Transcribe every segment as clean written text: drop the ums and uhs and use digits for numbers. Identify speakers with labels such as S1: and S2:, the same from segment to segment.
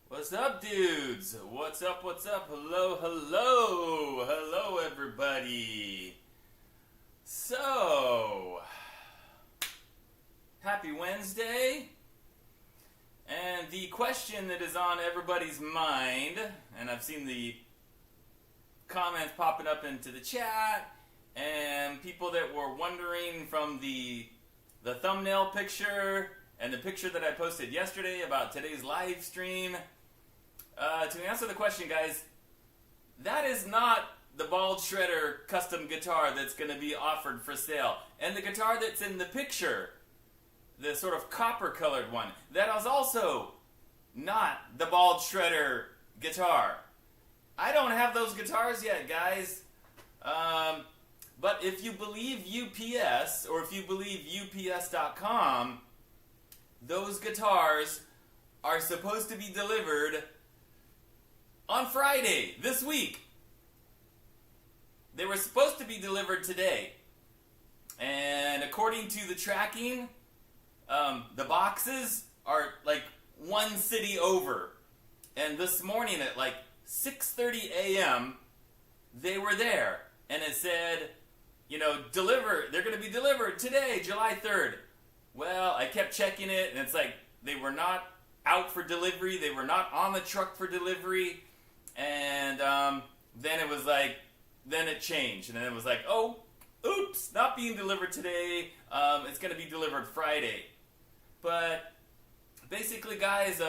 S1: What's up, dudes? What's up? What's up? Hello, hello, hello, everybody. So, happy Wednesday. And the question that is on everybody's mind, and I've seen the comments popping up into the chat, and people that were wondering from the thumbnail picture and the picture that I posted yesterday about today's live stream. To answer the question, guys, that is not the Bald Shredder custom guitar that's going to be offered for sale. And the guitar that's in the picture, the sort of copper-colored one, that is also not the Bald Shredder guitar. I don't have those guitars yet, guys. But if you believe UPS, or if you believe UPS.com, those guitars are supposed to be delivered on Friday, this week. they were supposed to be delivered today. And according to the tracking, the boxes are like one city over. And this morning at like 6:30 a.m., they were there. And it said, you know, they're going to be delivered today, July 3rd. Well, I kept checking it, and it's like they were not out for delivery. They were not on the truck for delivery. And then it was like, then it changed. And then it was like, oh, oops, not being delivered today. It's going to be delivered Friday. But basically, guys,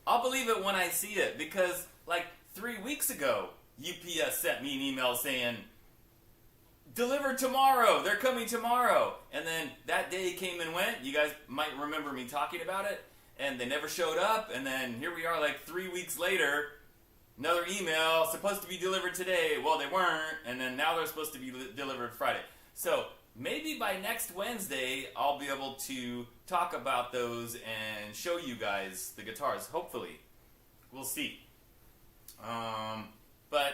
S1: I'll believe it when I see it. Because like 3 weeks ago, UPS sent me an email saying, deliver tomorrow. They're coming tomorrow. And then that day came and went. You guys might remember me talking about it. And they never showed up. And then here we are like 3 weeks later. Another email, supposed to be delivered today. Well, they weren't. And then now they're supposed to be delivered Friday. So maybe by next Wednesday, I'll be able to talk about those and show you guys the guitars. Hopefully. We'll see. But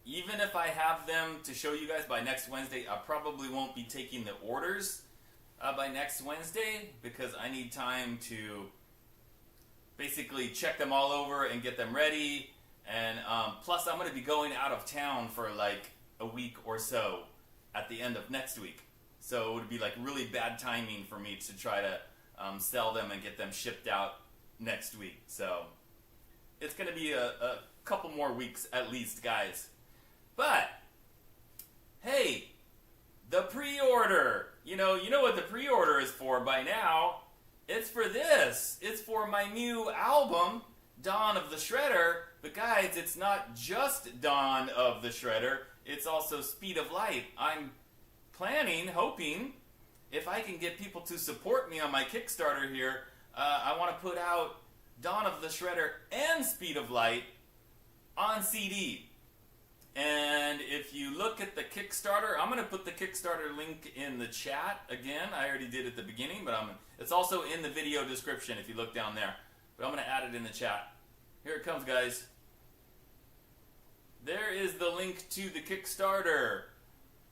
S1: even if I have them to show you guys by next Wednesday, I probably won't be taking the orders by next Wednesday because I need time to basically check them all over and get them ready. And plus, I'm going to be going out of town for like a week or so at the end of next week. So it would be like really bad timing for me to try to sell them and get them shipped out next week. So it's going to be a couple more weeks at least, guys. But, hey, the pre-order. You know what the pre-order is for by now. It's for this. It's for my new album, Dawn of the Shredder. But guys, it's not just Dawn of the Shredder. It's also Speed of Light. I'm planning, hoping, if I can get people to support me on my Kickstarter here, I want to put out Dawn of the Shredder and Speed of Light on CD. And if you look at the Kickstarter, I'm going to put the Kickstarter link in the chat again. I already did at the beginning, but it's also in the video description if you look down there. But I'm going to add it in the chat. Here it comes, guys. There is the link to the Kickstarter.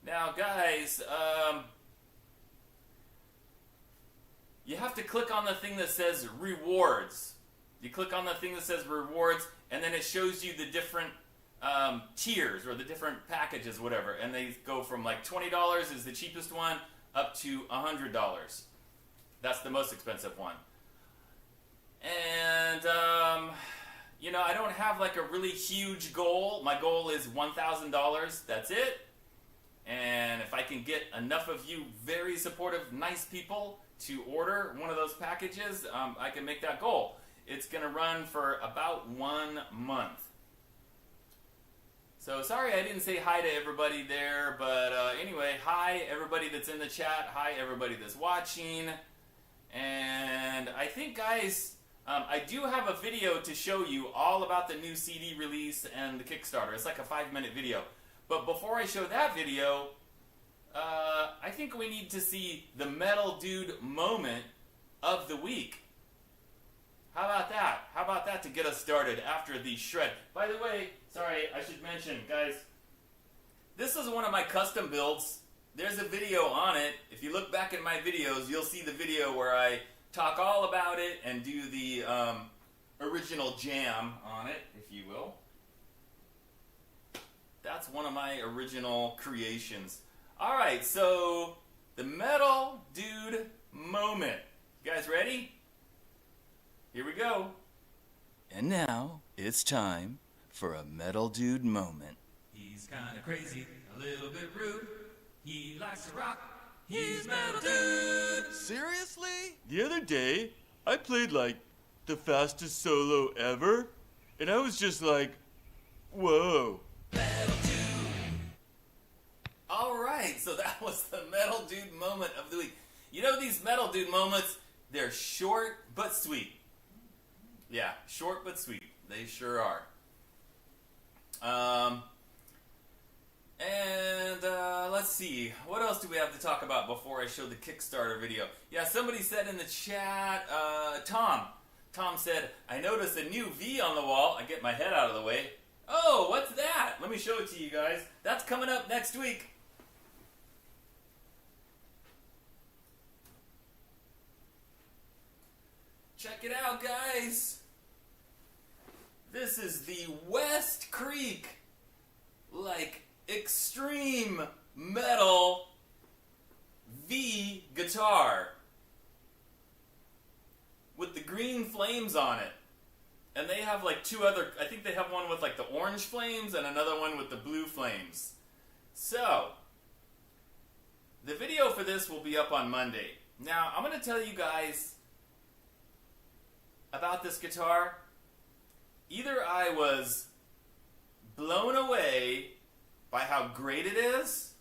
S1: Now, guys, you have to click on the thing that says rewards. You click on the thing that says rewards, and then it shows you the different tiers or the different packages, whatever. And they go from like $20 is the cheapest one up to $100. That's the most expensive one. And, I don't have like a really huge goal. My goal is $1,000. That's it. And if I can get enough of you very supportive, nice people to order one of those packages, I can make that goal. It's going to run for about 1 month. So sorry I didn't say hi to everybody there, but anyway, hi everybody that's in the chat. Hi everybody that's watching. And I think, guys, I do have a video to show you all about the new CD release and the Kickstarter. It's like a 5-minute video. But before I show that video, I think we need to see the Metal Dude moment of the week. How about that? How about that to get us started after the shred? By the way, sorry, I should mention, guys, this is one of my custom builds. There's a video on it. If you look back at my videos, you'll see the video where I talk all about it and do the original jam on it, if you will. That's one of my original creations. All right, so the Metal Dude moment. You guys ready? Here we go. And now it's time for a Metal Dude moment.
S2: He's kind of crazy, a little bit rude. He likes to rock. He's Metal Dude.
S3: Seriously?
S4: The other day, I played like the fastest solo ever, and I was just like, whoa.
S2: Metal Dude.
S1: All right, so that was the Metal Dude moment of the week. You know these Metal Dude moments, they're short but sweet. Yeah, short but sweet. They sure are. Let's see. What else do we have to talk about before I show the Kickstarter video? Yeah, somebody said in the chat, Tom said, I noticed a new V on the wall. I get my head out of the way. Oh, what's that? Let me show it to you guys. That's coming up next week. Check it out, guys. This is the West Creek, like, extreme metal V guitar with the green flames on it. And they have like two other, I think they have one with like the orange flames and another one with the blue flames. So, the video for this will be up on Monday. Now, I'm going to tell you guys about this guitar. Either I was blown away by how great it is,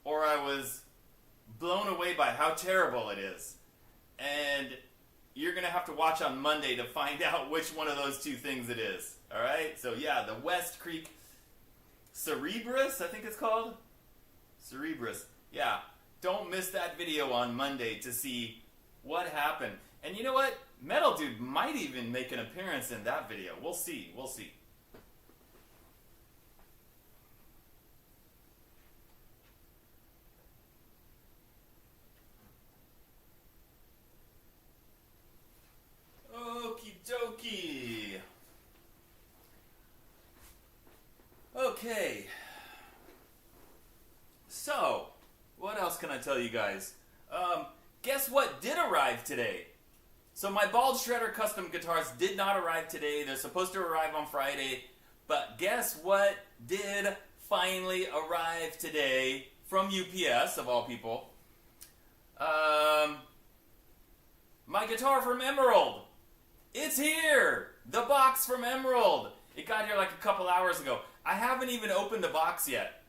S1: or I was blown away by how terrible it is. And you're going to have to watch on Monday to find out which one of those two things it is. Alright? So yeah, the West Creek Cerebrus, I think it's called? Cerebrus. Yeah. Don't miss that video on Monday to see what happened. And you know what? Metal Dude might even make an appearance in that video. We'll see. We'll see. Okie dokie. Okay. So, what else can I tell you guys? Guess what did arrive today? So my Bald Shredder custom guitars did not arrive today. They're supposed to arrive on Friday. But guess what did finally arrive today from UPS, of all people? My guitar from Emerald. It's here! The box from Emerald. It got here like a couple hours ago. I haven't even opened the box yet.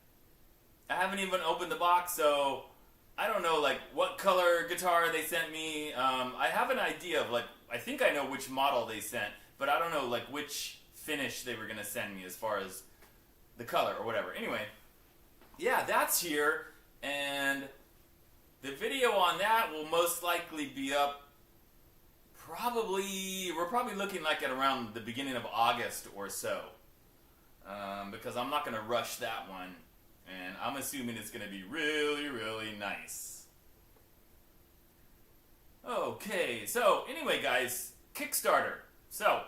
S1: So I don't know, like, what color guitar they sent me. I have an idea of, like, I think I know which model they sent, but I don't know, like, which finish they were going to send me as far as the color or whatever. Anyway, yeah, that's here, and the video on that will most likely be up we're probably looking like at around the beginning of August or so, because I'm not going to rush that one. And I'm assuming it's going to be really, really nice. Okay, so anyway, guys, Kickstarter. So,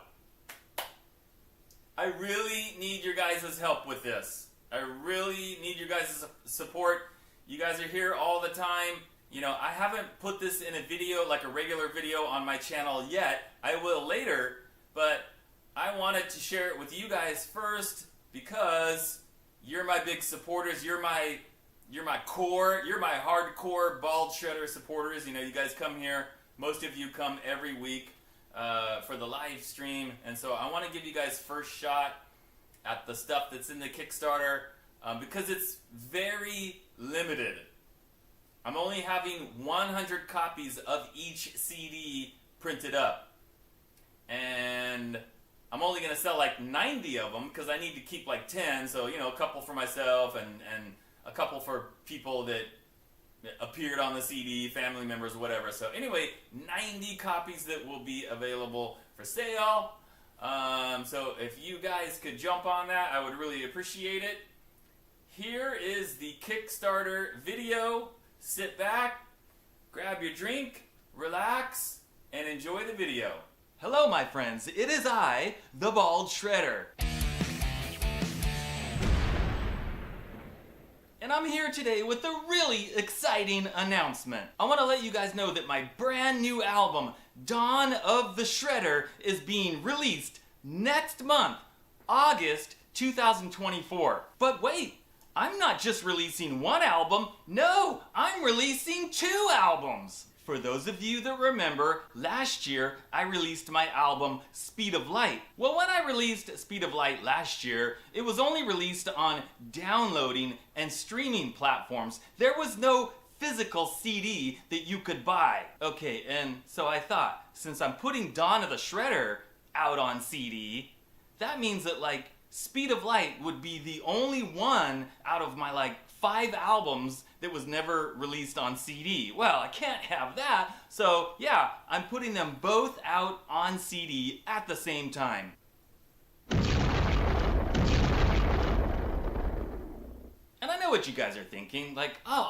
S1: I really need your guys' help with this. I really need your guys' support. You guys are here all the time. You know, I haven't put this in a video, like a regular video on my channel yet. I will later, but I wanted to share it with you guys first because you're my big supporters. You're my core. You're my hardcore Bald Shredder supporters. You know, you guys come here. Most of you come every week for the live stream, and so I want to give you guys first shot at the stuff that's in the Kickstarter because it's very limited. I'm only having 100 copies of each CD printed up, and I'm only going to sell like 90 of them because I need to keep like 10, so, you know, a couple for myself and a couple for people that appeared on the CD, family members, whatever. So anyway, 90 copies that will be available for sale. So if you guys could jump on that, I would really appreciate it. Here is the Kickstarter video. Sit back, grab your drink, relax, and enjoy the video. Hello, my friends. It is I, the Bald Shredder. And I'm here today with a really exciting announcement. I want to let you guys know that my brand new album, Dawn of the Shredder, is being released next month, August 2024. But wait, I'm not just releasing one album. No, I'm releasing 2 albums. For those of you that remember, last year I released my album Speed of Light. Well, when I released Speed of Light last year, it was only released on downloading and streaming platforms. There was no physical CD that you could buy. Okay, and so I thought, since I'm putting Dawn of the Shredder out on CD, that means that, like, Speed of Light would be the only one out of my, like, 5 albums that was never released on CD. Well, I can't have that, so yeah, I'm putting them both out on CD at the same time. know what you guys are thinking. Like, oh,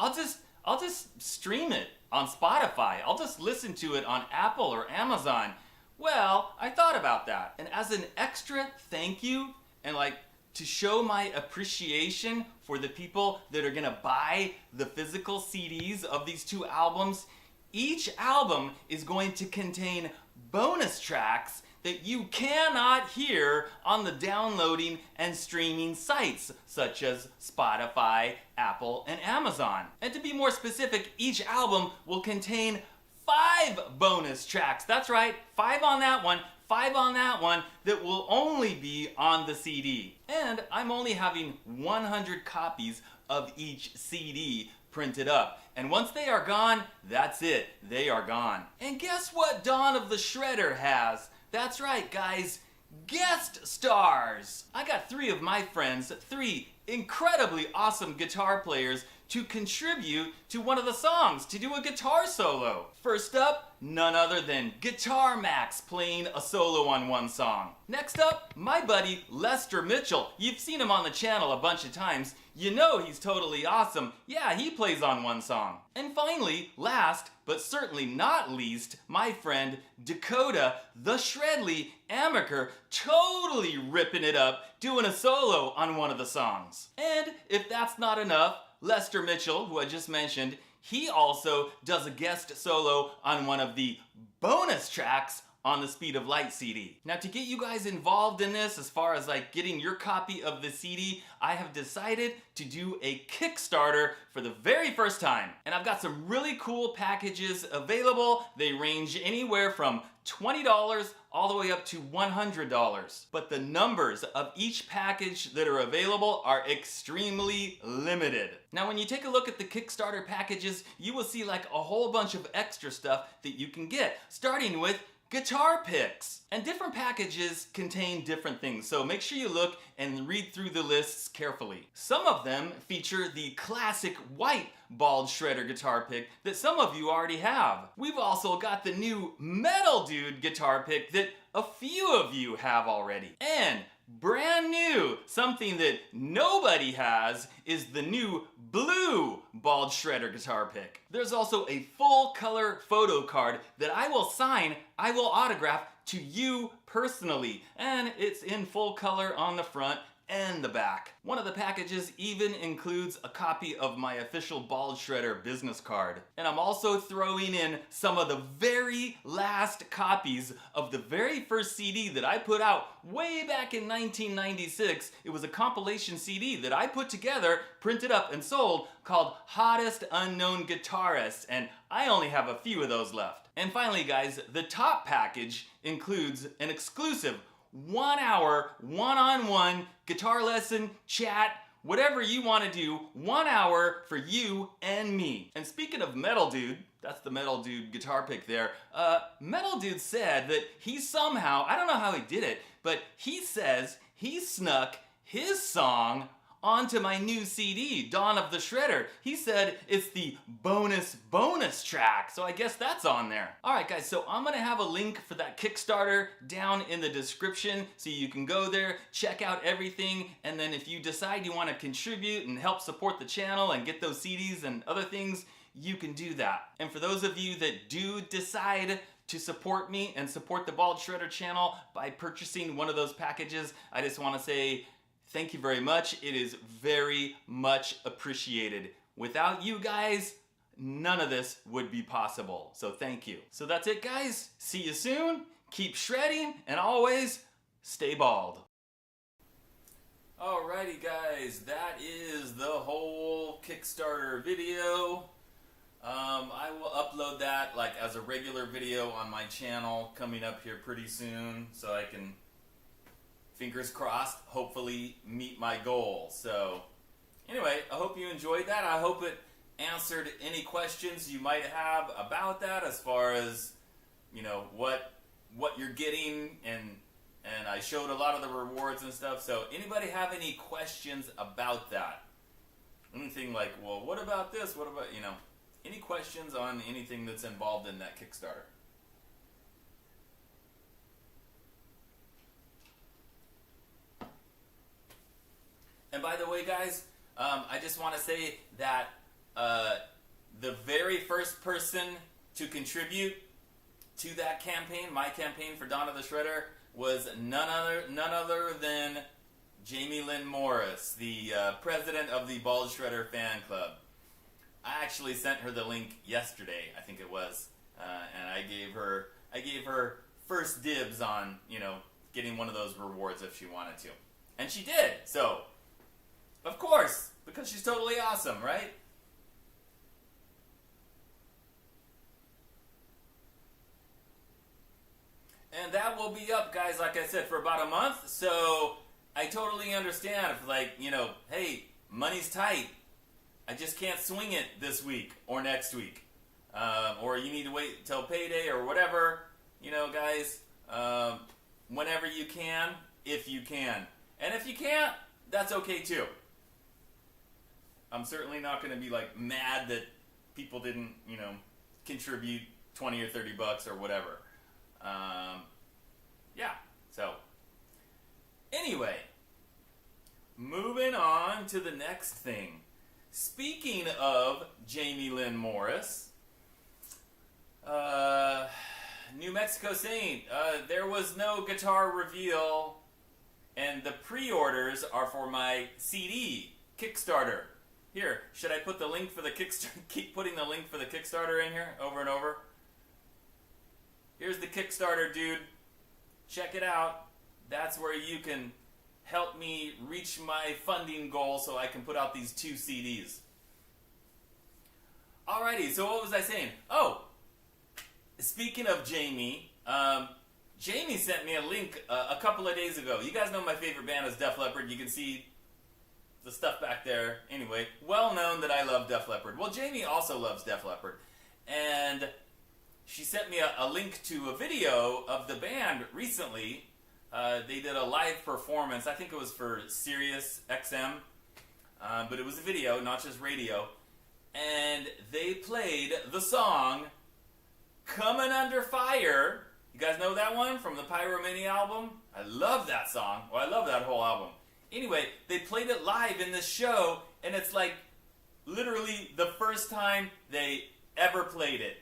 S1: I'll just stream it on Spotify. I'll just listen to it on Apple or Amazon. Well, I thought about that. And as an extra thank you, and like to show my appreciation for the people that are gonna buy the physical CDs of these two albums, each album is going to contain bonus tracks that you cannot hear on the downloading and streaming sites such as Spotify, Apple, and Amazon. And to be more specific, each album will contain 5 bonus tracks. That's right, 5 on that one, 5 on that one that will only be on the CD. And I'm only having 100 copies of each CD printed up. And once they are gone, that's it. They are gone. And guess what Dawn of the Shredder has? That's right, guys. Guest stars! I got 3 of my friends, 3 incredibly awesome guitar players, to contribute to one of the songs, to do a guitar solo. First up, none other than Guitar Max playing a solo on one song. Next up, my buddy Lester Mitchell. You've seen him on the channel a bunch of times. You know he's totally awesome. Yeah, he plays on one song. And finally, last but certainly not least, my friend Dakota the Shredley Amaker, totally ripping it up, doing a solo on one of the songs. And if that's not enough, Lester Mitchell, who I just mentioned, he also does a guest solo on one of the bonus tracks on the Speed of Light CD. Now, to get you guys involved in this, as far as like getting your copy of the CD, I have decided to do a Kickstarter for the very first time. And I've got some really cool packages available. They range anywhere from $20 all the way up to $100. But the numbers of each package that are available are extremely limited. Now, when you take a look at the Kickstarter packages, you will see like a whole bunch of extra stuff that you can get, starting with guitar picks. And different packages contain different things, so make sure you look and read through the lists carefully. Some of them feature the classic white bald shredder guitar pick that some of you already have. We've also got the new Metal Dude guitar pick that a few of you have already. And brand new, something that nobody has, is the new blue bald shredder guitar pick. There's also a full color photo card that I will sign, I will autograph to you personally, and it's in full color on the front and the back. One of the packages even includes a copy of my official Bald Shredder business card. And I'm also throwing in some of the very last copies of the very first CD that I put out way back in 1996. It was a compilation CD that I put together, printed up, and sold called Hottest Unknown Guitarists, and I only have a few of those left. And finally, guys, the top package includes an exclusive 1 hour, one-on-one guitar lesson, chat, whatever you want to do, 1 hour for you and me. And speaking of Metal Dude, that's the Metal Dude guitar pick there, Metal Dude said that he somehow, I don't know how he did it, but he says he snuck his song onto my new CD, Dawn of the Shredder. He said it's the bonus track, so I guess that's on there. Alright guys, so I'm gonna have a link for that Kickstarter down in the description so you can go there, check out everything, and then if you decide you want to contribute and help support the channel and get those CDs and other things, you can do that. And for those of you that do decide to support me and support the Bald Shredder channel by purchasing one of those packages, I just want to say thank you very much. It is very much appreciated. Without you guys, none of this would be possible. So thank you. So that's it, guys. See you soon. Keep shredding, and always stay bald. Alrighty, guys. That is the whole Kickstarter video. I will upload that like as a regular video on my channel coming up here pretty soon, so I can, fingers crossed, hopefully meet my goal. So anyway, I hope you enjoyed that. I hope it answered any questions you might have about that, as far as, you know, what you're getting, and I showed a lot of the rewards and stuff. So anybody have any questions about that? Anything like, well, what about this? What about, you know, any questions on anything that's involved in that Kickstarter? And by the way, guys, I just want to say that the very first person to contribute to that campaign, my campaign for Donna the Shredder, was none other than Jamie Lynn Morris, the president of the Bald Shredder fan club. I actually sent her the link yesterday, I think it was, and I gave her first dibs on, getting one of those rewards if she wanted to. And she did, so, of course, because she's totally awesome, right? And that will be up, guys, like I said, for about a month, so I totally understand if, hey, money's tight. I just can't swing it this week or next week. Or you need to wait till payday or whatever, guys. Whenever you can, if you can. And if you can't, that's okay too. I'm certainly not going to be mad that people didn't, contribute 20 or 30 bucks or whatever. Yeah, so anyway, moving on to the next thing. Speaking of Jamie Lynn Morris, New Mexico Saint, there was no guitar reveal, and the pre-orders are for my CD Kickstarter. Here, should I put the link for the Kickstarter? Keep putting the link for the Kickstarter in here over and over. Here's the Kickstarter, dude. Check it out. That's where you can help me reach my funding goal so I can put out these 2 CDs. Alrighty, so what was I saying? Oh, speaking of Jamie, Jamie sent me a link a couple of days ago. You guys know my favorite band is Def Leppard. You can see the stuff back there. Anyway, well known that I love Def Leppard. Well, Jamie also loves Def Leppard. And she sent me a link to a video of the band recently. They did a live performance. I think it was for Sirius XM. But it was a video, not just radio. And they played the song Coming Under Fire. You guys know that one from the Pyromania album? I love that song. Well, I love that whole album. Anyway, they played it live in this show, and it's literally the first time they ever played it.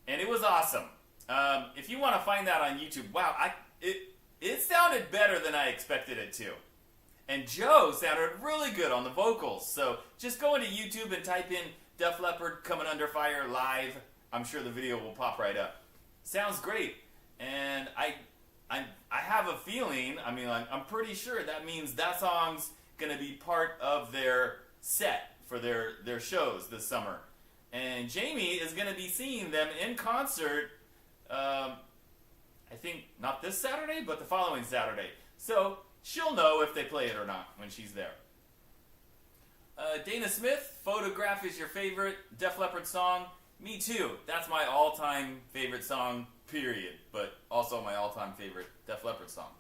S1: And it was awesome. If you want to find that on YouTube, wow, it sounded better than I expected it to. And Joe sounded really good on the vocals. So just go into YouTube and type in Def Leppard Coming Under Fire live. I'm sure the video will pop right up. Sounds great. And I have a feeling, I'm pretty sure that means that song's going to be part of their set for their shows this summer. And Jamie is going to be seeing them in concert, I think not this Saturday, but the following Saturday. So she'll know if they play it or not when she's there. Dana Smith, Photograph is your favorite Def Leppard song. Me too. That's my all-time favorite song, period. But also my all-time favorite Def Leppard song.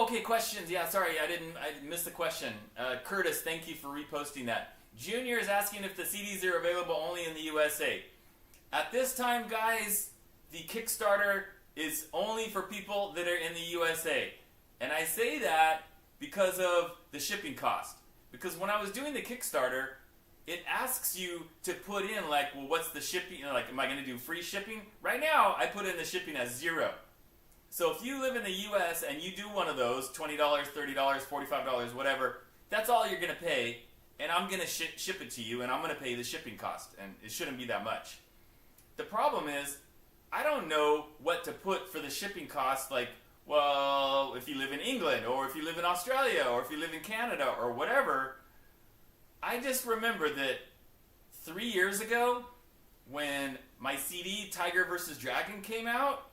S1: Okay, questions. Yeah, sorry, I missed the question. Curtis, thank you for reposting that. Junior is asking if the CDs are available only in the USA. At this time, guys, the Kickstarter is only for people that are in the USA. And I say that because of the shipping cost. Because when I was doing the Kickstarter, it asks you to put in, what's the shipping? Am I going to do free shipping? Right now, I put in the shipping as 0. So if you live in the U.S. and you do one of those, $20, $30, $45, whatever, that's all you're going to pay, and I'm going to ship it to you, and I'm going to pay the shipping cost, and it shouldn't be that much. The problem is, I don't know what to put for the shipping cost, if you live in England, or if you live in Australia, or if you live in Canada, or whatever. I just remember that 3 years ago, when my CD, Tiger vs. Dragon, came out,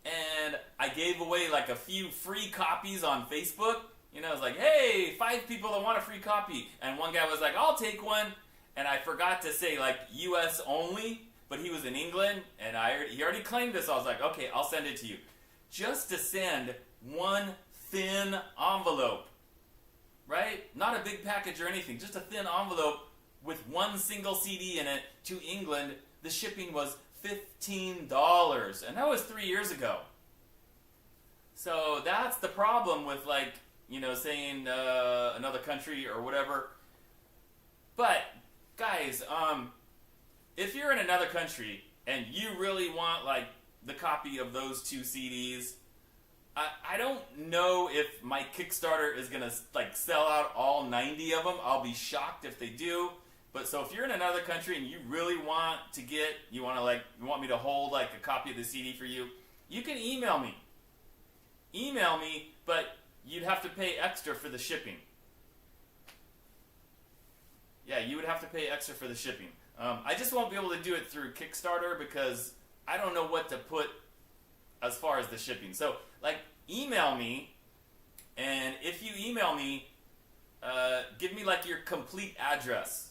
S1: and I gave away a few free copies on Facebook. I was like, hey, 5 people that want a free copy. And one guy was like, I'll take one. And I forgot to say, US only, but he was in England, and he already claimed this. So I was like, okay, I'll send it to you. Just to send one thin envelope, right? Not a big package or anything, just a thin envelope with one single CD in it to England. The shipping was $15, and that was 3 years ago. So that's the problem with like, saying another country or whatever. But guys, if you're in another country and you really want like the copy of those 2 CDs, I don't know if my Kickstarter is gonna like sell out all 90 of them. I'll be shocked if they do. But so if you're in another country and you really want to you want me to hold like a copy of the CD for you, you can email me. Email me, but you'd have to pay extra for the shipping. Yeah, you would have to pay extra for the shipping. I just won't be able to do it through Kickstarter because I don't know what to put as far as the shipping. So, like, email me, and if you email me, give me, like, your complete address.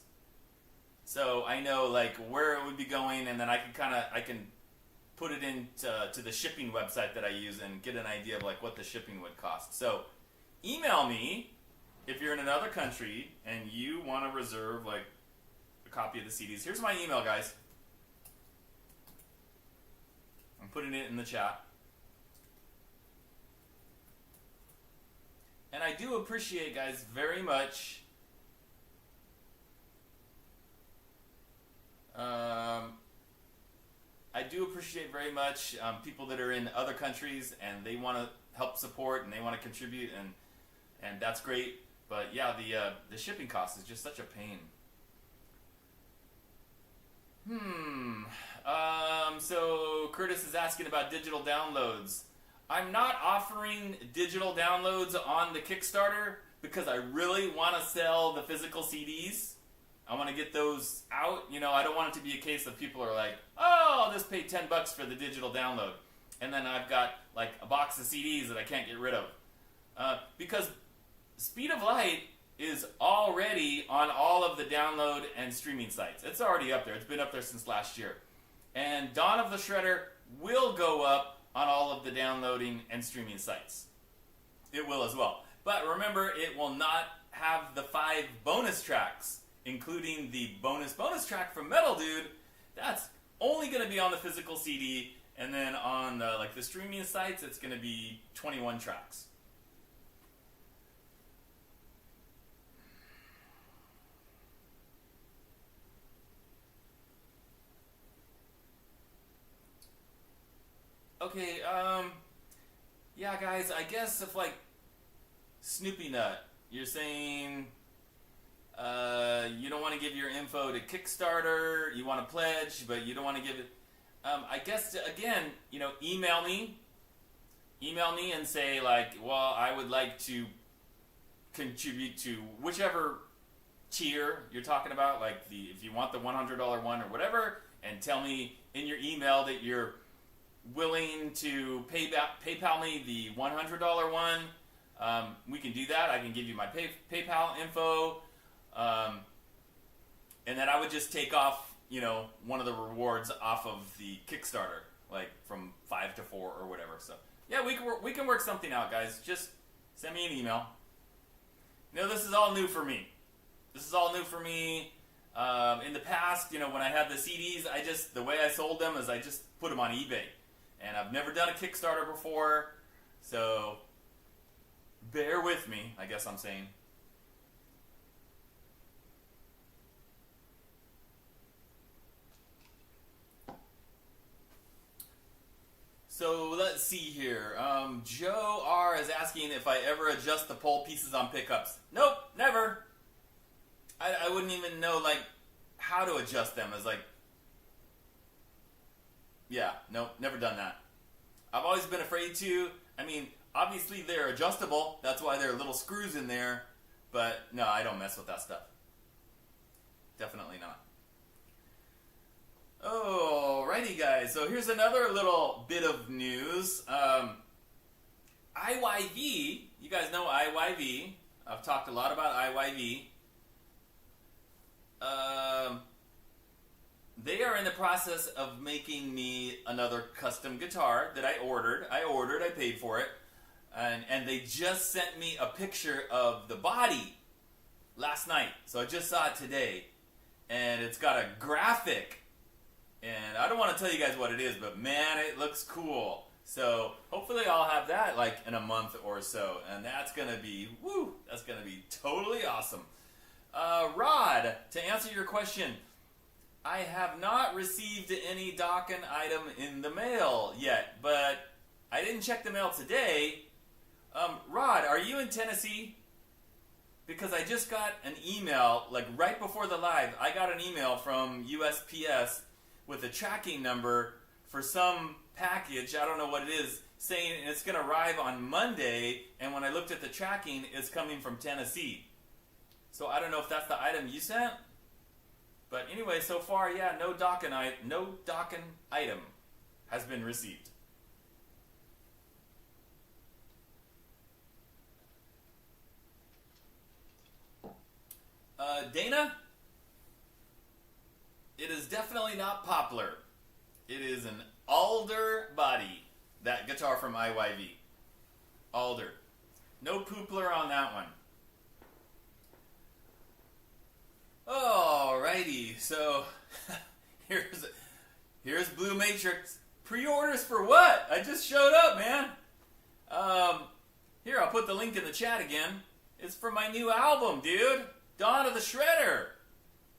S1: So I know, like, where it would be going, and then I can put it into the shipping website that I use and get an idea of, like, what the shipping would cost. So, email me if you're in another country and you want to reserve, like, a copy of the CDs. Here's my email, guys. I'm putting it in the chat. And I do appreciate, guys, very much I do appreciate very much people that are in other countries and they want to help support and they want to contribute, and that's great. But yeah, the shipping cost is just such a pain. So Curtis is asking about digital downloads. I'm not offering digital downloads on the Kickstarter because I really want to sell the physical CDs. I want to get those out. I don't want it to be a case of people are like, oh, I'll just pay $10 for the digital download. And then I've got like a box of CDs that I can't get rid of. Because Speed of Light is already on all of the download and streaming sites. It's already up there. It's been up there since last year. And Dawn of the Shredder will go up on all of the downloading and streaming sites. It will as well. But remember, it will not have the 5 bonus tracks, including the bonus track from Metal Dude. That's only going to be on the physical CD, and then on the streaming sites, it's going to be 21 tracks. Okay, yeah, guys, I guess if, like, Snoopy Nut, you're saying, you don't want to give your info to Kickstarter, you want to pledge, but you don't want to give it, I guess, again, email me and say, like, well, I would like to contribute to whichever tier you're talking about, like, if you want the $100 one or whatever, and tell me in your email that you're willing to PayPal me the $100 one, we can do that. I can give you my PayPal info, and then I would just take off, one of the rewards off of the Kickstarter, like from 5 to 4 or whatever. So yeah, we can work something out, guys. Just send me an email. This is all new for me. In the past, when I had the CDs, the way I sold them is I just put them on eBay. And I've never done a Kickstarter before, so bear with me, I guess I'm saying. So let's see here. Joe R is asking if I ever adjust the pole pieces on pickups. Nope, never. I wouldn't even know like how to adjust them. As like, yeah, nope, never done that. I've always been afraid to. I mean, obviously they're adjustable. That's why there are little screws in there. But no, I don't mess with that stuff. Definitely not. Alrighty, guys. So here's another little bit of news. IYV. You guys know IYV. I've talked a lot about IYV. They are in the process of making me another custom guitar that I ordered. I paid for it. And they just sent me a picture of the body last night. So I just saw it today. And it's got a graphic. And I don't want to tell you guys what it is, but man, it looks cool. So hopefully I'll have that like in a month or so, and that's gonna be that's gonna be totally awesome. Rod, to answer your question, I have not received any Dokken item in the mail yet, but I didn't check the mail today. Rod, are you in Tennessee? Because I just got an email, like right before the live, I got an email from USPS with a tracking number for some package, I don't know what it is, saying it's going to arrive on Monday, and when I looked at the tracking, it's coming from Tennessee. So I don't know if that's the item you sent. But anyway, so far, yeah, no Dokken item has been received. Dana, it is definitely not poplar. It is an alder body, that guitar from IYV. Alder. No poopler on that one. Alrighty, so here's Blue Matrix. Pre-orders for what? I just showed up, man. Here, I'll put the link in the chat again. It's for my new album, dude. Dawn of the Shredder.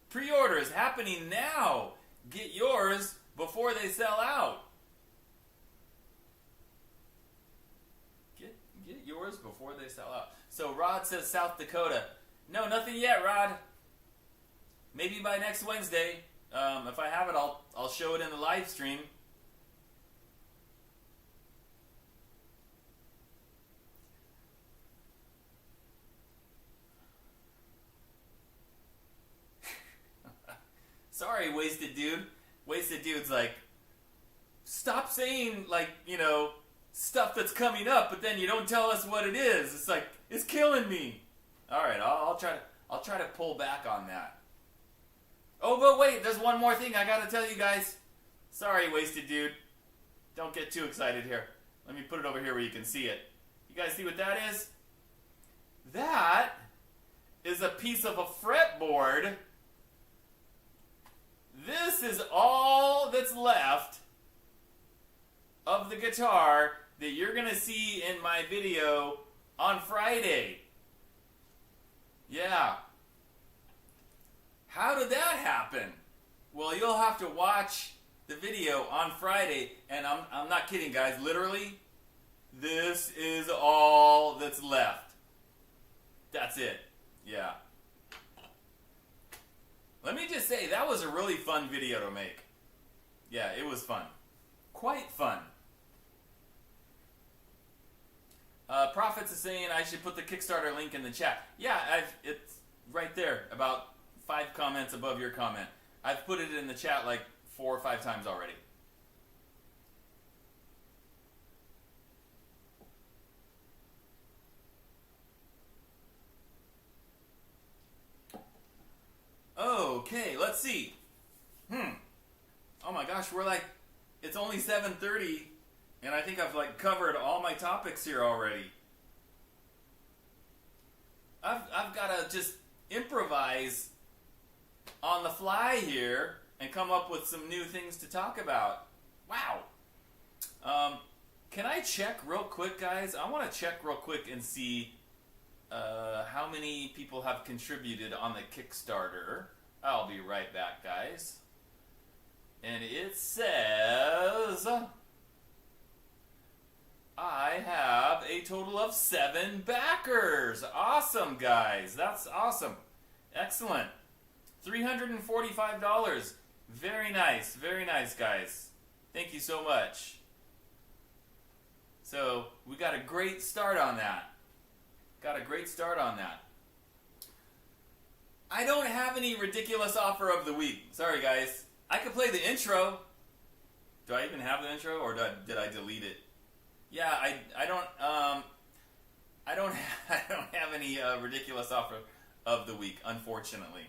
S1: Pre-orders happening now. Get yours before they sell out. Get yours before they sell out. So Rod says South Dakota. No, nothing yet, Rod. Maybe by next Wednesday. If I have it, I'll show it in the live stream. Sorry, Wasted Dude. Wasted Dude's like, stop saying, like, you know, stuff that's coming up, but then you don't tell us what it is. It's like, it's killing me. All right, I'll try to pull back on that. Oh, but wait, there's one more thing I gotta tell you guys. Sorry, Wasted Dude. Don't get too excited here. Let me put it over here where you can see it. You guys see what that is? That is a piece of a fretboard. This is all that's left of the guitar that you're going to see in my video on Friday. Yeah. How did that happen? Well, you'll have to watch the video on Friday, and I'm not kidding, guys. Literally, this is all that's left. That's it. Yeah. Let me just say, that was a really fun video to make. Yeah, it was fun. Quite fun. Prophets is saying I should put the Kickstarter link in the chat. Yeah, it's right there, about 5 comments above your comment. I've put it in the chat like 4 or 5 times already. Okay, let's see. Oh my gosh, we're like, it's only 7:30, and I think I've like covered all my topics here already. I've got to just improvise on the fly here and come up with some new things to talk about. Wow. Can I check real quick, guys? I want to check real quick and see how many people have contributed on the Kickstarter. I'll be right back, guys. And it says I have a total of 7 backers. Awesome, guys. That's awesome. Excellent. $345. Very nice. Very nice, guys. Thank you so much. So, we got a great start on that. I don't have any ridiculous offer of the week. Sorry, guys. I could play the intro. Do I even have the intro, or did I delete it? Yeah, I don't have any ridiculous offer of the week, unfortunately.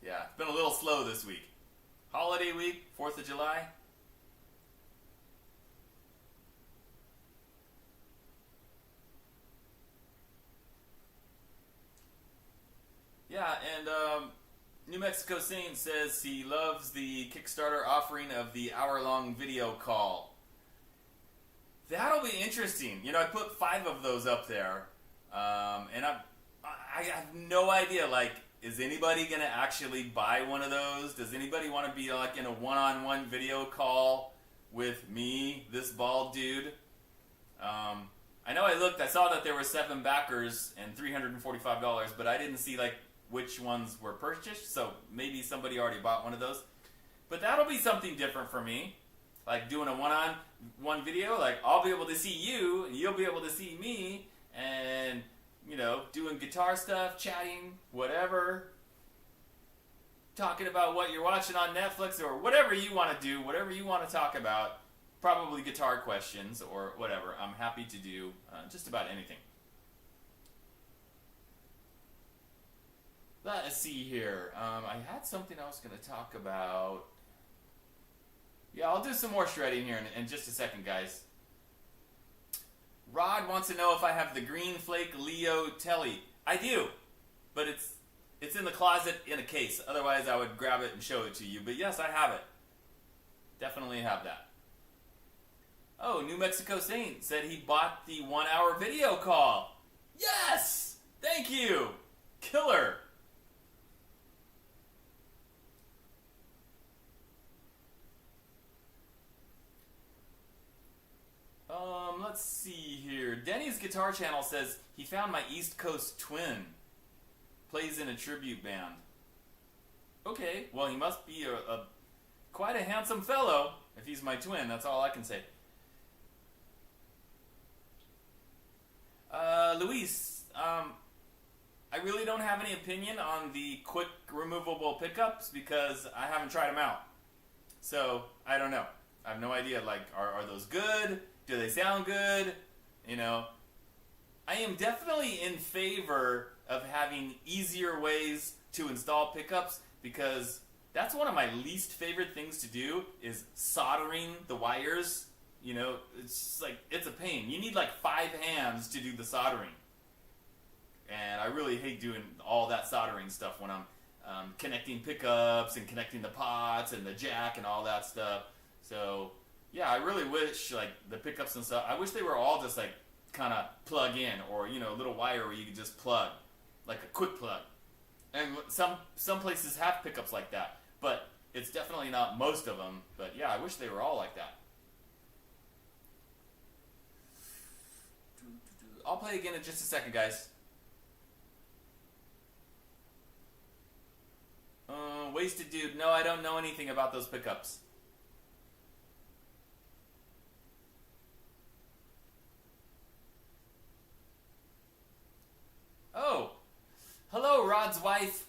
S1: Yeah, it's been a little slow this week. Holiday week, 4th of July. Yeah, and New Mexico Saint says he loves the Kickstarter offering of the hour-long video call. That'll be interesting. You know, I put 5 of those up there, and I have no idea. Like, is anybody gonna actually buy one of those? Does anybody want to be like in a one-on-one video call with me, this bald dude? I know I saw that there were 7 backers and $345, but I didn't see like which ones were purchased. So maybe somebody already bought one of those. But that'll be something different for me. Like doing a one-on-one video, like I'll be able to see you and you'll be able to see me, and you know, doing guitar stuff, chatting, whatever, talking about what you're watching on Netflix or whatever you want to do, whatever you want to talk about, probably guitar questions or whatever. I'm happy to do just about anything. Let's see here. I had something I was going to talk about. Yeah, I'll do some more shredding here in just a second, guys. Rod wants to know if I have the Green Flake Leo Telly. I do, but it's in the closet in a case. Otherwise, I would grab it and show it to you. But yes, I have it. Definitely have that. Oh, New Mexico Saint said he bought the 1-hour video call. Yes! Thank you! Killer! Let's see here. Denny's Guitar Channel says he found my East Coast twin. Plays in a tribute band. Okay, well he must be a quite a handsome fellow if he's my twin. That's all I can say. Luis, I really don't have any opinion on the quick removable pickups because I haven't tried them out. So, I don't know. I have no idea, like, are those good? Do they sound good? You know, I am definitely in favor of having easier ways to install pickups because that's one of my least favorite things to do is soldering the wires. You know, it's just like, it's a pain. You need like 5 hands to do the soldering. And I really hate doing all that soldering stuff when I'm connecting pickups and connecting the pots and the jack and all that stuff. So, yeah, I really wish, like, the pickups and stuff, I wish they were all just, like, kind of plug in or, you know, a little wire where you could just plug, like a quick plug. And some places have pickups like that, but it's definitely not most of them. But, yeah, I wish they were all like that. I'll play again in just a second, guys. Wasted Dude, no, I don't know anything about those pickups. Oh, hello, Rod's wife.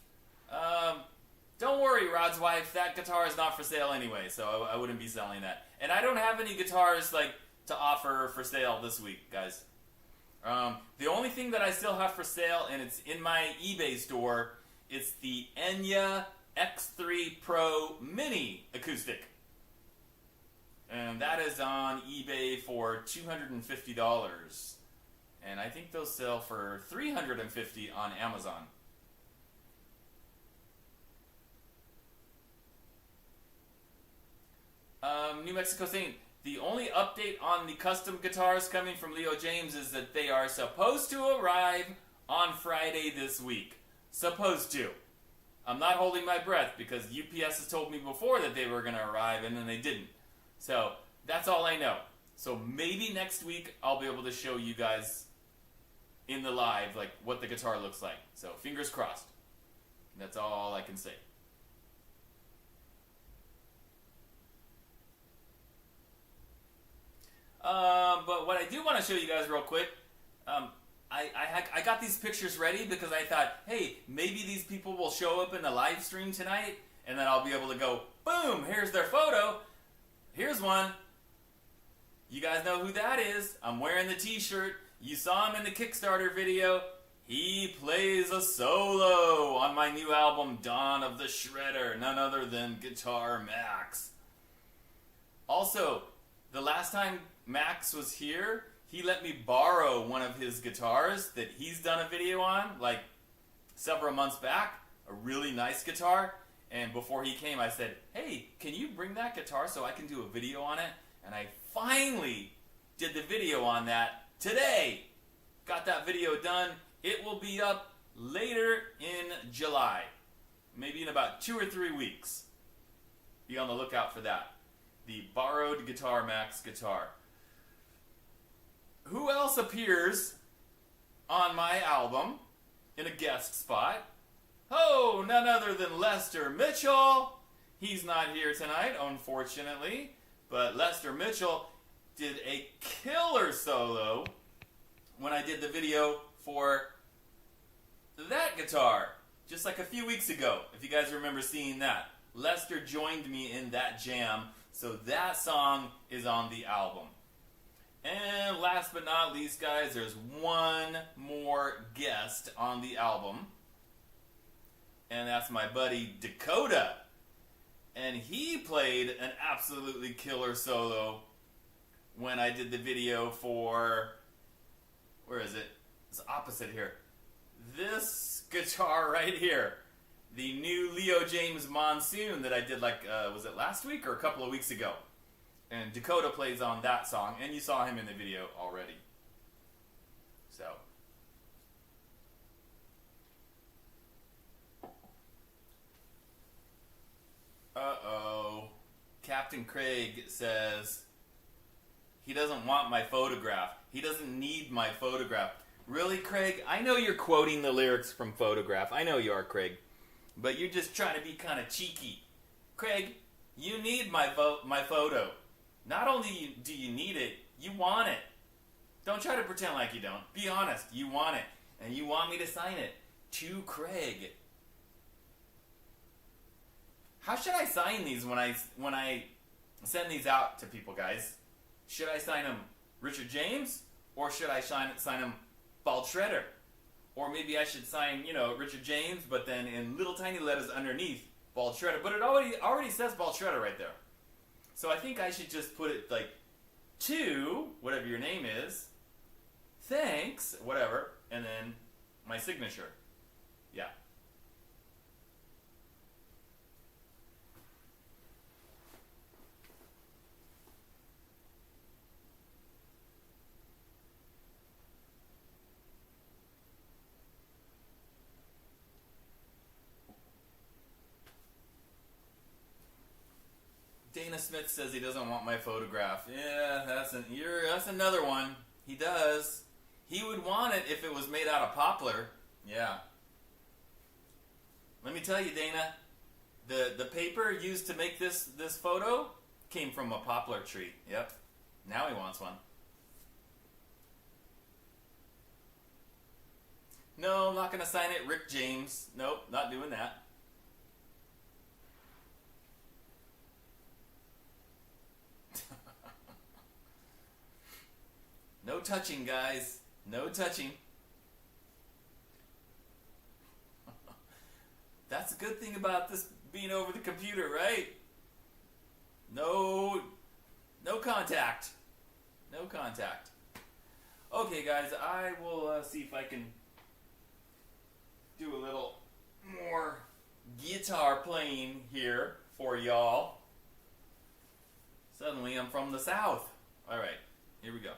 S1: Don't worry, Rod's wife, that guitar is not for sale anyway, so I wouldn't be selling that. And I don't have any guitars, like, to offer for sale this week, guys. The only thing that I still have for sale, and it's in my eBay store, it's the Enya X3 Pro Mini Acoustic. And that is on eBay for $250. And I think those sell for $350 on Amazon. New Mexico Saint, the only update on the custom guitars coming from Leo James is that they are supposed to arrive on Friday this week. Supposed to. I'm not holding my breath because UPS has told me before that they were going to arrive and then they didn't. So that's all I know. So maybe next week I'll be able to show you guys in the live like what the guitar looks like. So fingers crossed. That's all I can say. But what I do want to show you guys real quick, I got these pictures ready because I thought, hey, maybe these people will show up in the live stream tonight, and then I'll be able to go, boom, here's their photo. Here's one. You guys know who that is. I'm wearing the t-shirt. You saw him in the Kickstarter video. He plays a solo on my new album, Dawn of the Shredder, none other than Guitar Max. Also, the last time Max was here, he let me borrow one of his guitars that he's done a video on, like several months back, a really nice guitar. And before he came, I said, hey, can you bring that guitar so I can do a video on it? And I finally did the video on that today. Got that video done. It will be up later in July. Maybe in about 2 or 3 weeks. Be on the lookout for that. The Borrowed Guitar Max guitar. Who else appears on my album in a guest spot? Oh, none other than Lester Mitchell. He's not here tonight, unfortunately. But Lester Mitchell did a killer solo when I did the video for that guitar just like a few weeks ago, if you guys remember seeing that. Lester joined me in that jam, so that song is on the album. And last but not least, guys, there's one more guest on the album, and that's my buddy Dakota. And he played an absolutely killer solo when I did the video for, where is it? It's opposite here. This guitar right here. The new Leo James Monsoon that I did was it last week or a couple of weeks ago? And Dakota plays on that song, and you saw him in the video already. So. Uh-oh. Captain Craig says he doesn't want my photograph. He doesn't need my photograph. Really, Craig? I know you're quoting the lyrics from Photograph. I know you are, Craig. But you're just trying to be kind of cheeky. Craig, you need my photo. Not only do you need it, you want it. Don't try to pretend like you don't. Be honest. You want it. And you want me to sign it to Craig. How should I sign these when I send these out to people, guys? Should I sign them Richard James? Or should I sign them Bald Shredder? Or maybe I should sign, Richard James, but then in little tiny letters underneath, Bald Shredder. But it already says Bald Shredder right there. So I think I should just put it to, whatever your name is, thanks, whatever, and then my signature. Yeah. Dana Smith says he doesn't want my photograph. Yeah, that's another one. He does. He would want it if it was made out of poplar. Yeah. Let me tell you, Dana, the paper used to make this photo came from a poplar tree. Yep. Now he wants one. No, I'm not going to sign it Rick James. Nope, not doing that. No touching, guys. No touching. That's a good thing about this being over the computer, right? No contact. No contact. Okay, guys, I will see if I can do a little more guitar playing here for y'all. Suddenly, I'm from the South. All right. Here we go.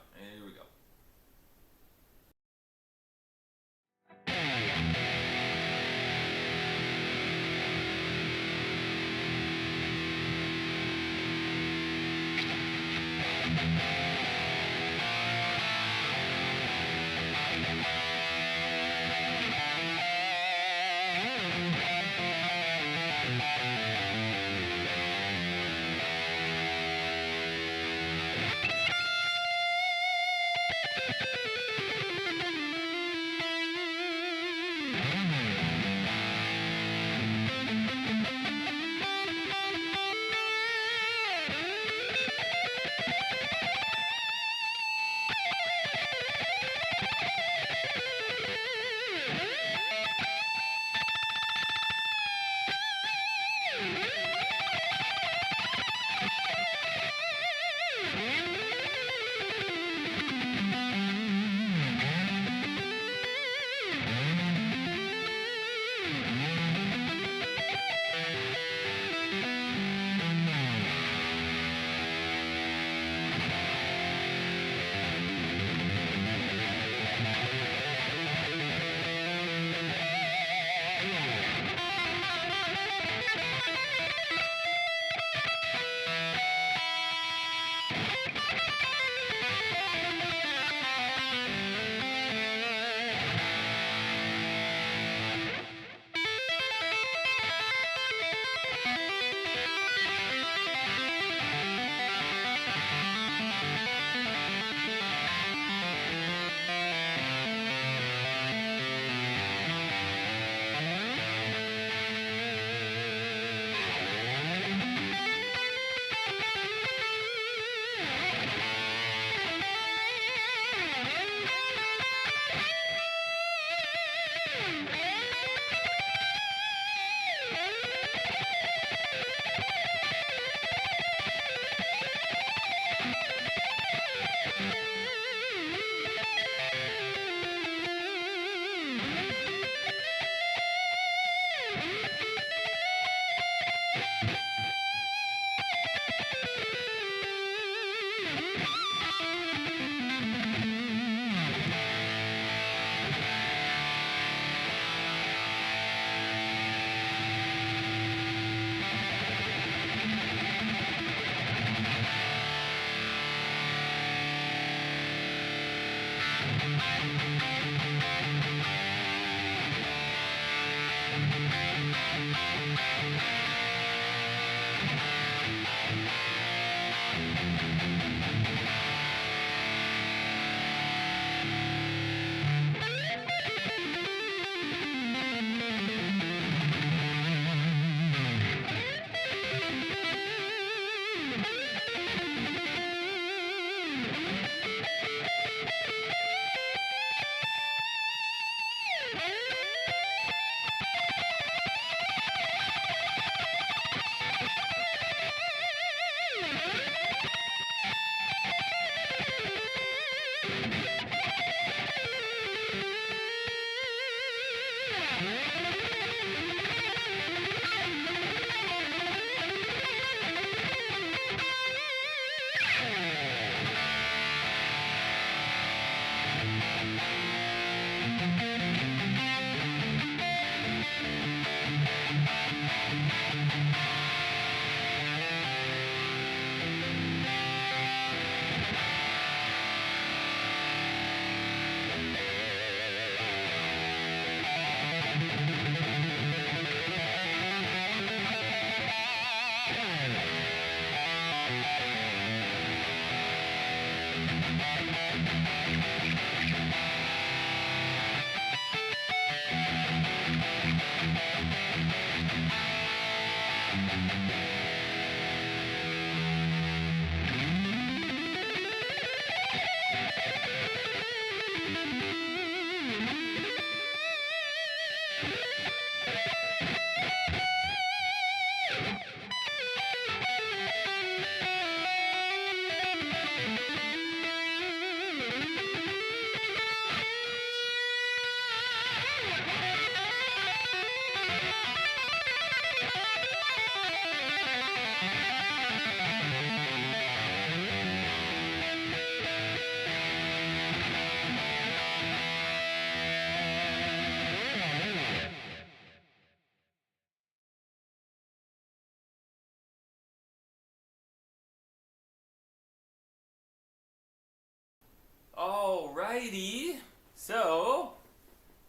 S1: Alrighty, so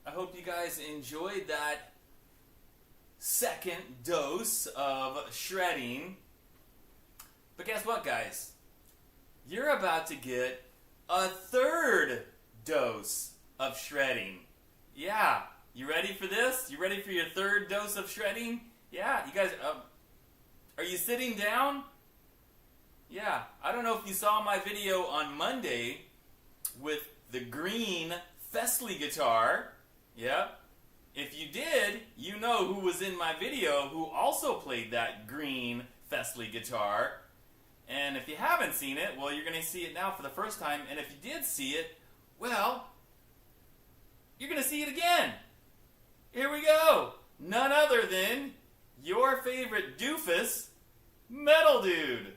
S1: I hope you guys enjoyed that second dose of shredding. But guess what, guys? You're about to get a third dose of shredding. Yeah, you ready for this? You ready for your third dose of shredding? Yeah, you guys, are you sitting down? Yeah, I don't know if you saw my video on Monday with the green Festley guitar. Yep. If you did, you know who was in my video who also played that green Festley guitar. And if you haven't seen it, well, you're going to see it now for the first time. And if you did see it, well, you're going to see it again. Here we go. None other than your favorite doofus, Metal Dude.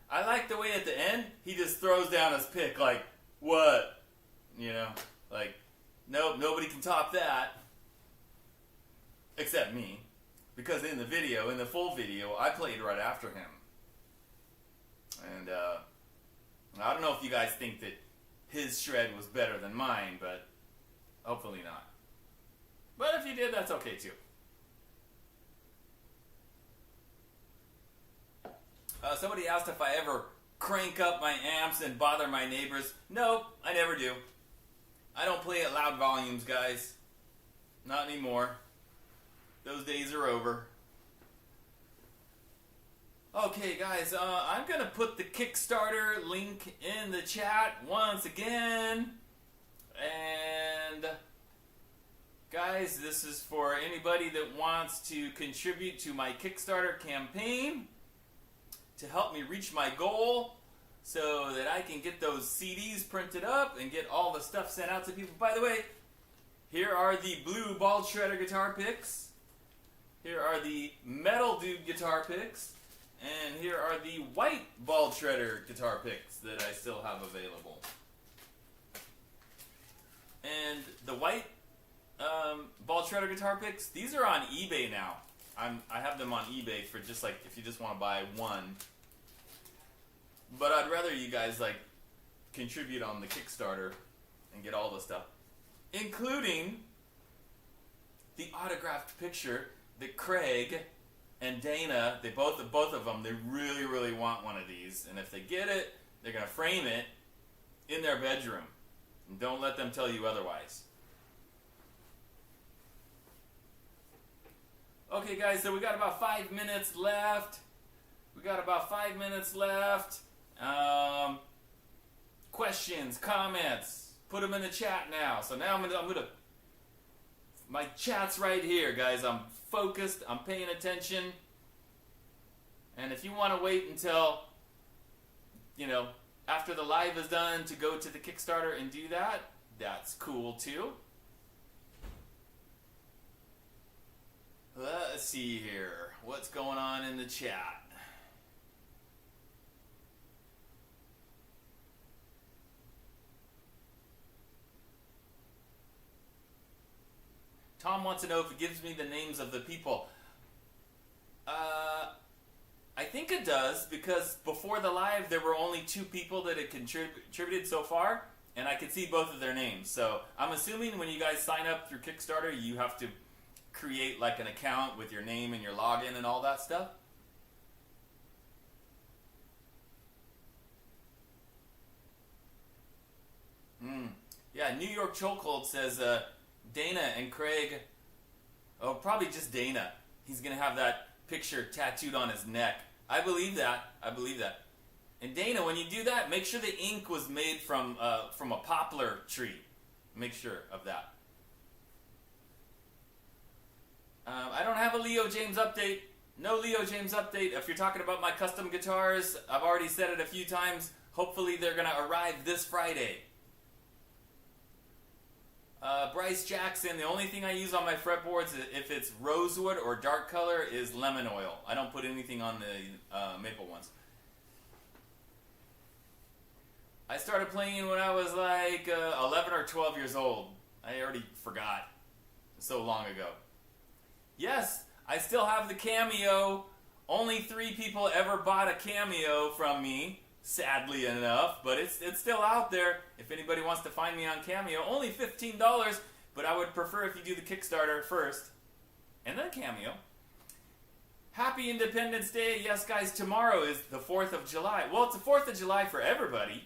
S1: I like the way at the end he just throws down his pick like, what? You know, like, nope, nobody can top that. Except me. Because in the full video, I played right after him. And I don't know if you guys think that his shred was better than mine, but hopefully not. But if you did, that's okay too. Somebody asked if I ever crank up my amps and bother my neighbors. Nope, I never do. I don't play at loud volumes, guys. Not anymore. Those days are over. Okay, guys, I'm going to put the Kickstarter link in the chat once again. And, guys, this is for anybody that wants to contribute to my Kickstarter campaign to help me reach my goal so that I can get those CDs printed up and get all the stuff sent out to people. By the way, here are the blue ball shredder guitar picks. Here are the metal dude guitar picks. And here are the white ball shredder guitar picks that I still have available. And the white ball shredder guitar picks, these are on eBay now. I have them on eBay for just like if you just want to buy one. But I'd rather you guys like contribute on the Kickstarter and get all the stuff, including the autographed picture that Craig and Dana, they both of them, they really want one of these, and if they get it, they're gonna frame it in their bedroom. And don't let them tell you otherwise. Okay, guys, so we got about 5 minutes left. Questions, comments, put them in the chat now. So now I'm gonna my chat's right here, guys. I'm focused, I'm paying attention. And if you want to wait until, after the live is done to go to the Kickstarter and do that, that's cool too. Let's see here. What's going on in the chat? Tom wants to know if it gives me the names of the people. I think it does, because before the live there were only 2 people that had contributed so far, and I could see both of their names. So I'm assuming when you guys sign up through Kickstarter, you have to create like an account with your name and your login and all that stuff. Yeah, New York Chokehold says Dana and Craig, probably just Dana. He's going to have that picture tattooed on his neck. I believe that. And Dana, when you do that, make sure the ink was made from a poplar tree. Make sure of that. I don't have a Leo James update. No Leo James update. If you're talking about my custom guitars, I've already said it a few times. Hopefully they're going to arrive this Friday. Bryce Jackson, the only thing I use on my fretboards, if it's rosewood or dark color, is lemon oil. I don't put anything on the maple ones. I started playing when I was like 11 or 12 years old. I already forgot. So long ago. Yes, I still have the Cameo. Only 3 people ever bought a Cameo from me, sadly enough, but it's still out there. If anybody wants to find me on Cameo, only $15, but I would prefer if you do the Kickstarter first, and then Cameo. Happy Independence Day. Yes, guys, tomorrow is the 4th of July. Well, it's the 4th of July for everybody,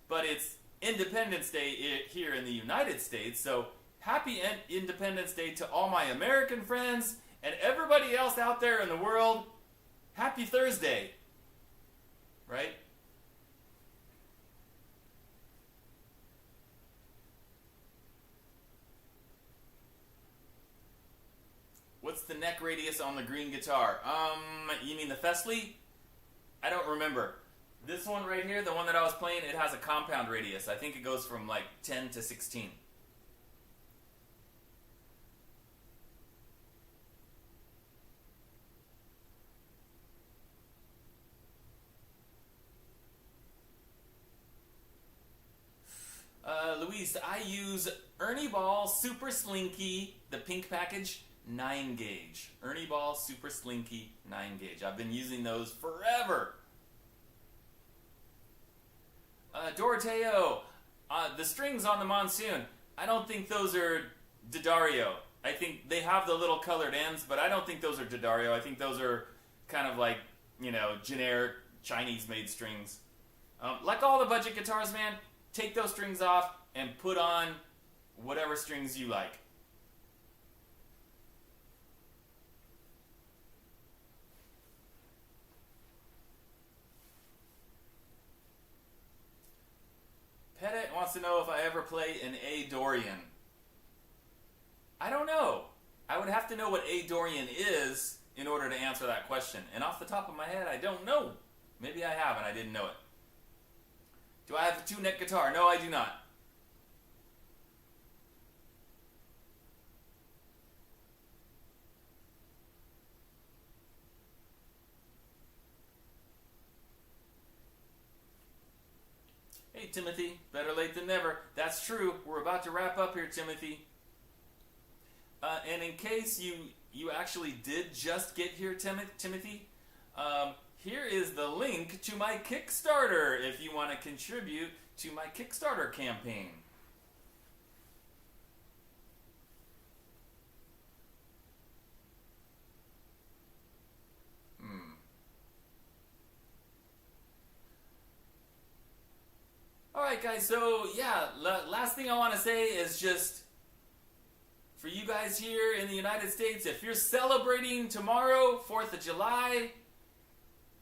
S1: but it's Independence Day here in the United States, so happy Independence Day to all my American friends and everybody else out there in the world. Happy Thursday. Right? What's the neck radius on the green guitar? You mean the Fesley? I don't remember. This one right here, the one that I was playing, it has a compound radius. I think it goes from like 10 to 16. Luis, I use Ernie Ball Super Slinky, the pink package, 9 gauge. Ernie Ball Super Slinky, 9 gauge. I've been using those forever. Doroteo, the strings on the Monsoon, I don't think those are D'Addario. I think they have the little colored ends, but I don't think those are D'Addario. I think those are kind of like, generic Chinese-made strings. Like all the budget guitars, man, take those strings off and put on whatever strings you like. Pettit wants to know if I ever play an A Dorian. I don't know. I would have to know what A Dorian is in order to answer that question. And off the top of my head, I don't know. Maybe I have and I didn't know it. Do I have a 2-neck guitar? No, I do not. Hey, Timothy. Better late than never. That's true. We're about to wrap up here, Timothy. And in case you actually did just get here, Timothy, here is the link to my Kickstarter if you want to contribute to my Kickstarter campaign. Alright guys, so yeah, last thing I want to say is just for you guys here in the United States, if you're celebrating tomorrow, 4th of July,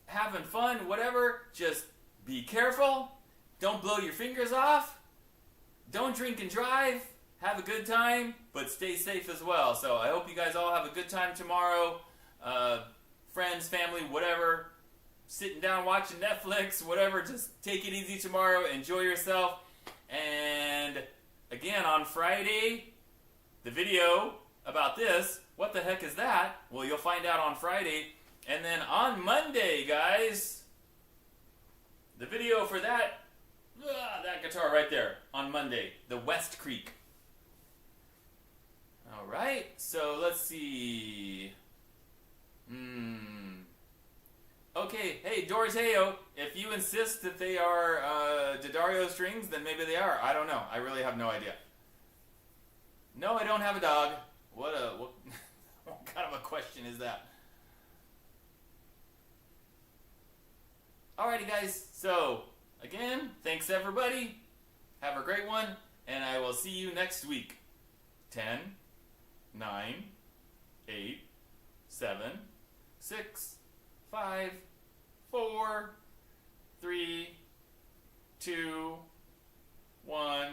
S1: having fun, whatever, just be careful. Don't blow your fingers off. Don't drink and drive. Have a good time, but stay safe as well. So I hope you guys all have a good time tomorrow. Friends, family, whatever. Sitting down watching Netflix, whatever. Just take it easy tomorrow. Enjoy yourself. And again, on Friday, the video about this, what the heck is that? Well, you'll find out on Friday. And then on Monday, guys, the video for that guitar right there on Monday, the West Creek. All right, so let's see. Okay, hey, Doroteo, if you insist that they are D'Addario strings, then maybe they are. I don't know. I really have no idea. No, I don't have a dog. What kind of a question is that? Alrighty, guys. So, again, thanks everybody. Have a great one, and I will see you next week. 10, 9, 8, 7, 6, 5, 4, 3, 2, 1.